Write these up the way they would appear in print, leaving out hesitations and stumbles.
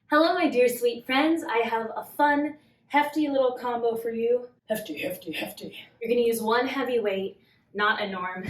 Hello, my dear sweet friends. I have a fun, hefty little combo for you. Hefty, hefty, hefty. You're gonna use one heavy weight, not a norm.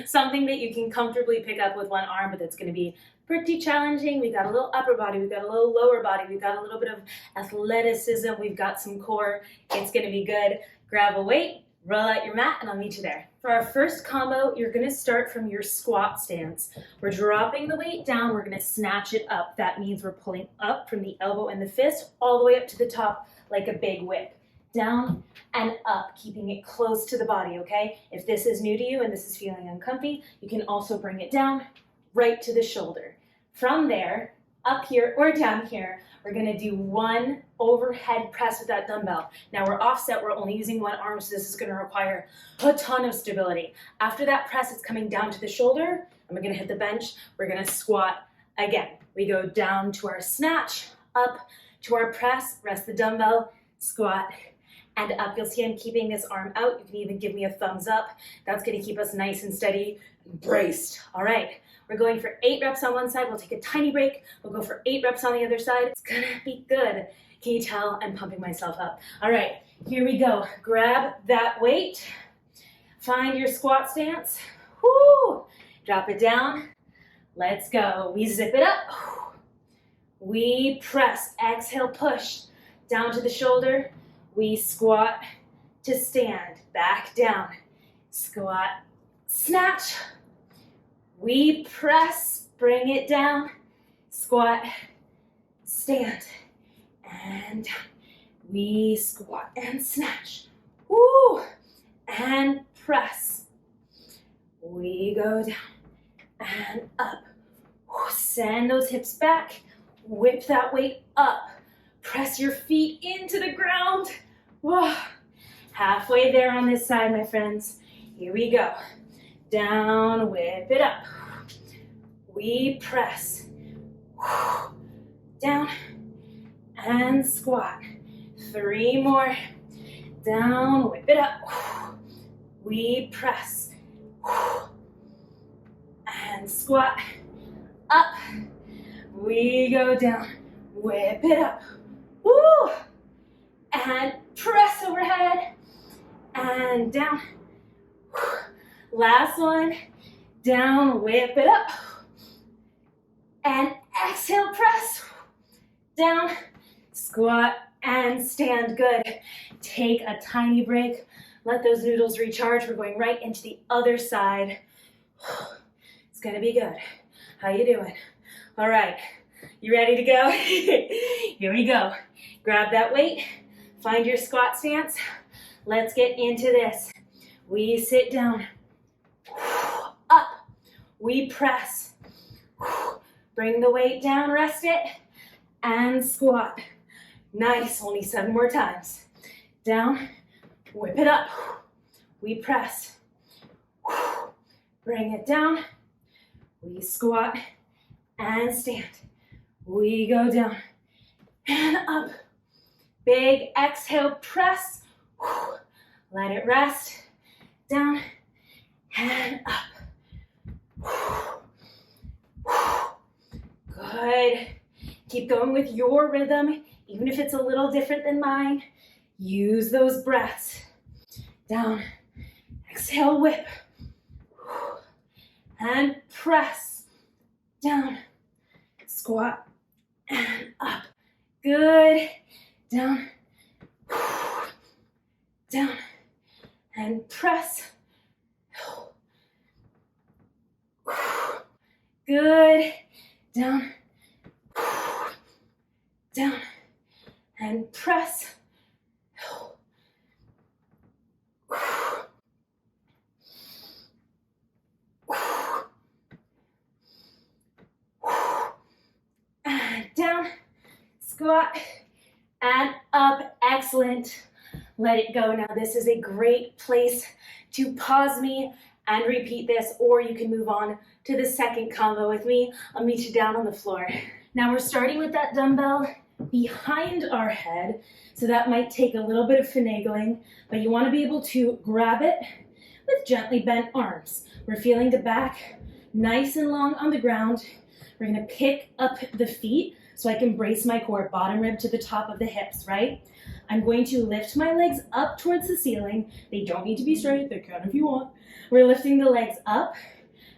Something that you can comfortably pick up with one arm, but that's gonna be pretty challenging. We've got a little upper body, we've got a little lower body, we've got a little bit of athleticism, we've got some core. It's gonna be good. Grab a weight, roll out your mat, and I'll meet you there. For our first combo, you're gonna start from your squat stance. We're dropping the weight down, we're gonna snatch it up. That means we're pulling up from the elbow and the fist all the way up to the top like a big whip. Down and up, keeping it close to the body, okay? If this is new to you and this is feeling uncomfy, you can also bring it down right to the shoulder. From there, up here or down here, we're gonna do one overhead press with that dumbbell. Now we're offset, we're only using one arm, so this is gonna require a ton of stability. After that press, it's coming down to the shoulder, and we're gonna hit the bench, we're gonna squat again. We go down to our snatch, up to our press, rest the dumbbell, squat, and up. You'll see I'm keeping this arm out. You can even give me a thumbs up. That's gonna keep us nice and steady and braced. All right. We're going for 8 reps on one side. We'll take a tiny break. We'll go for 8 reps on the other side. It's gonna be good. Can you tell I'm pumping myself up? All right, here we go. Grab that weight. Find your squat stance. Woo! Drop it down. Let's go. We zip it up. We press. Exhale, push. Down to the shoulder. We squat to stand. Back down. Squat. Snatch. We press, bring it down, squat, stand, and down. We squat and snatch, woo, and press. We go down and up. Woo. Send those hips back, whip that weight up. Press your feet into the ground. Whoa. Halfway there on this side, my friends. Here we go. Down, whip it up. We press. Down and squat. 3 more. Down, whip it up. We press. And squat. Up. We go down. Whip it up. Woo! And press overhead. And down. Last one, down, whip it up, and exhale, press, down, squat, and stand, good. Take a tiny break, let those noodles recharge. We're going right into the other side. It's gonna be good. How you doing? All right, you ready to go? Here we go. Grab that weight, find your squat stance. Let's get into this. We sit down. Up, we press, bring the weight down, rest it, and squat. Nice, only 7 more times. Down, whip it up, we press, bring it down, we squat, and stand. We go down, and up. Big exhale, press, let it rest, down, and up. Good. Keep going with your rhythm, even if it's a little different than mine. Use those breaths. Down. Exhale, whip. And press. Down. Squat. And up. Good. Down. Down. And press. Good. Down. Down. And press. And down. Squat. And up. Excellent. Let it go. Now this is a great place to pause me and repeat this, or you can move on to the second combo with me. I'll meet you down on the floor. Now we're starting with that dumbbell behind our head, so that might take a little bit of finagling, but you want to be able to grab it with gently bent arms. We're feeling the back nice and long on the ground. We're going to pick up the feet so I can brace my core, bottom rib to the top of the hips, right? I'm going to lift my legs up towards the ceiling. They don't need to be straight, they can if you want. We're lifting the legs up,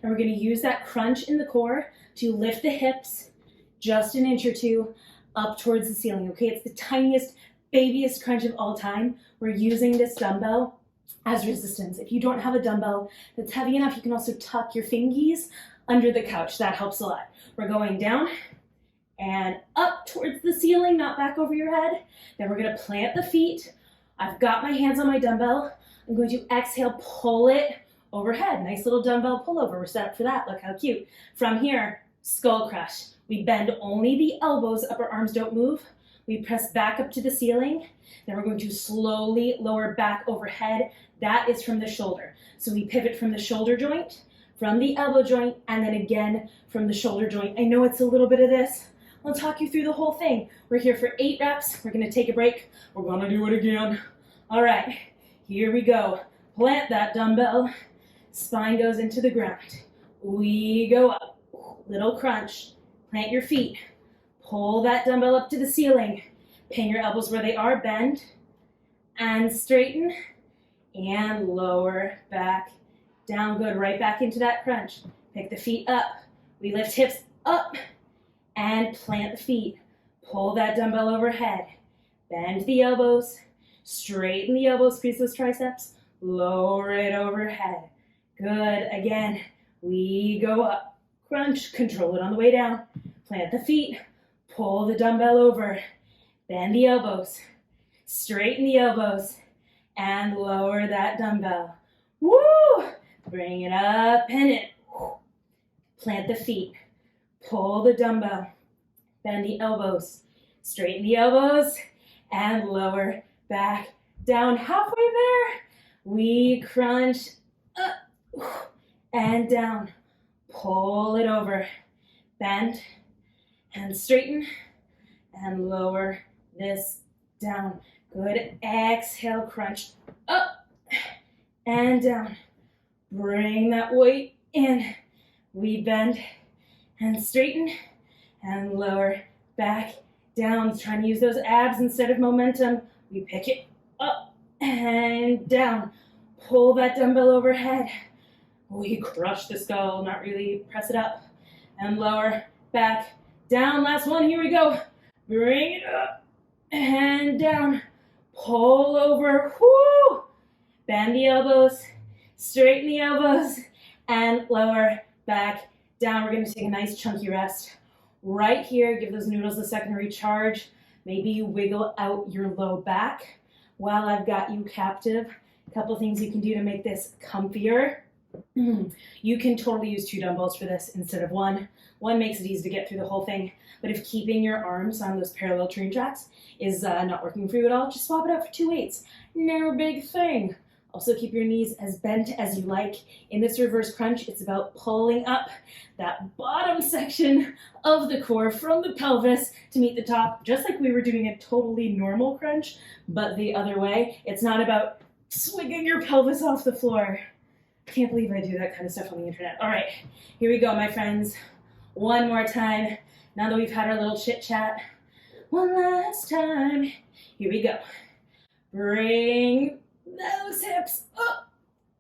and we're gonna use that crunch in the core to lift the hips just an inch or two up towards the ceiling, okay? It's the tiniest, babiest crunch of all time. We're using this dumbbell as resistance. If you don't have a dumbbell that's heavy enough, you can also tuck your fingies under the couch. That helps a lot. We're going down and up towards the ceiling, not back over your head. Then we're gonna plant the feet. I've got my hands on my dumbbell. I'm going to exhale, pull it overhead. Nice little dumbbell pullover. We're set up for that. Look how cute. From here, skull crush. We bend only the elbows, upper arms don't move. We press back up to the ceiling. Then we're going to slowly lower back overhead. That is from the shoulder. So we pivot from the shoulder joint, from the elbow joint, and then again from the shoulder joint. I know it's a little bit of this. I'll talk you through the whole thing. We're here for 8 reps. We're gonna take a break. We're gonna do it again. All right, here we go. Plant that dumbbell. Spine goes into the ground. We go up. Little crunch. Plant your feet. Pull that dumbbell up to the ceiling. Pin your elbows where they are. Bend and straighten and lower back down. Good. Right back into that crunch. Pick the feet up. We lift hips up and plant the feet. Pull that dumbbell overhead. Bend the elbows. Straighten the elbows. Squeeze those triceps. Lower it overhead. Good. Again, we go up. Crunch. Control it on the way down. Plant the feet. Pull the dumbbell over. Bend the elbows. Straighten the elbows. And lower that dumbbell. Woo! Bring it up. Pin it. Plant the feet. Pull the dumbbell. Bend the elbows. Straighten the elbows. And lower back down. Halfway there. We crunch up and down. Pull it over. Bend and straighten and lower this down. Good. Exhale, crunch up and down. Bring that weight in. We bend and straighten and lower back down. Trying to use those abs instead of momentum. We pick it up and down. Pull that dumbbell overhead. We crush the skull, not really, press it up and lower back down. Last one, here we go. Bring it up and down. Pull over, whoo! Bend the elbows, straighten the elbows, and lower back down. We're gonna take a nice chunky rest right here. Give those noodles a second to recharge. Maybe you wiggle out your low back while I've got you captive. A couple things you can do to make this comfier. You can totally use 2 dumbbells for this instead of 1. 1 makes it easy to get through the whole thing. But if keeping your arms on those parallel train tracks is not working for you at all, just swap it out for 2 weights. No big thing. Also keep your knees as bent as you like. In this reverse crunch, it's about pulling up that bottom section of the core from the pelvis to meet the top, just like we were doing a totally normal crunch, but the other way. It's not about swinging your pelvis off the floor. Can't believe I do that kind of stuff on the internet. All right, here we go, my friends. One more time. Now that we've had our little chit chat, one last time. Here we go. Bring those hips up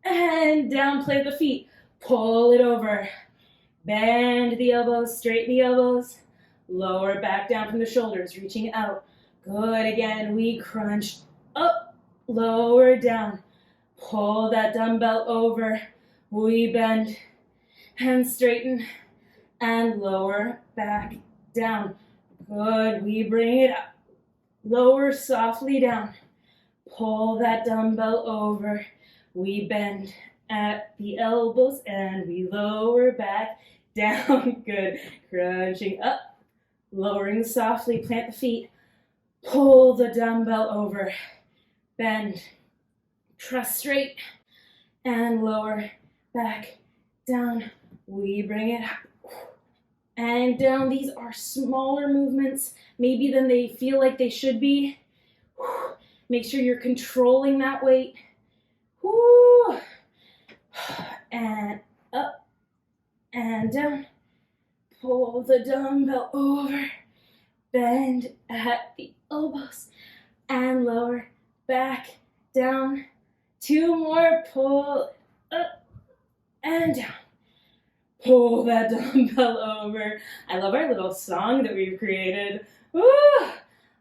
and down. Plant the feet. Pull it over. Bend the elbows. Straighten the elbows. Lower back down from the shoulders. Reaching out. Good. Again, we crunch up. Lower down. Pull that dumbbell over. We bend and straighten and lower back down. Good. We bring it up. Lower softly down. Pull that dumbbell over. We bend at the elbows and we lower back down. Good. Crunching up. Lowering softly. Plant the feet. Pull the dumbbell over. Bend. Press straight and lower back down. We bring it up and down. These are smaller movements maybe than they feel like they should be. Make sure you're controlling that weight. And up and down. Pull the dumbbell over. bend at the elbows, and lower, back, down. 2 more, pull up and down. Pull that dumbbell over. I love our little song that we've created. Woo!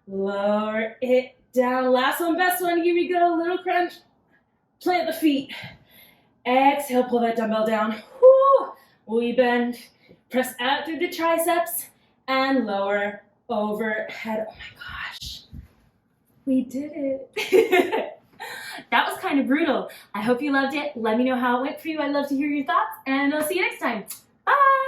Lower it down. Last one, best one. Here we go. Little crunch. Plant the feet. Exhale, pull that dumbbell down. Woo! We bend. Press out through the triceps and lower, overhead. Oh my gosh. We did it. That was kind of brutal. I hope you loved it. Let me know how it went for you. I'd love to hear your thoughts, and I'll see you next time. Bye!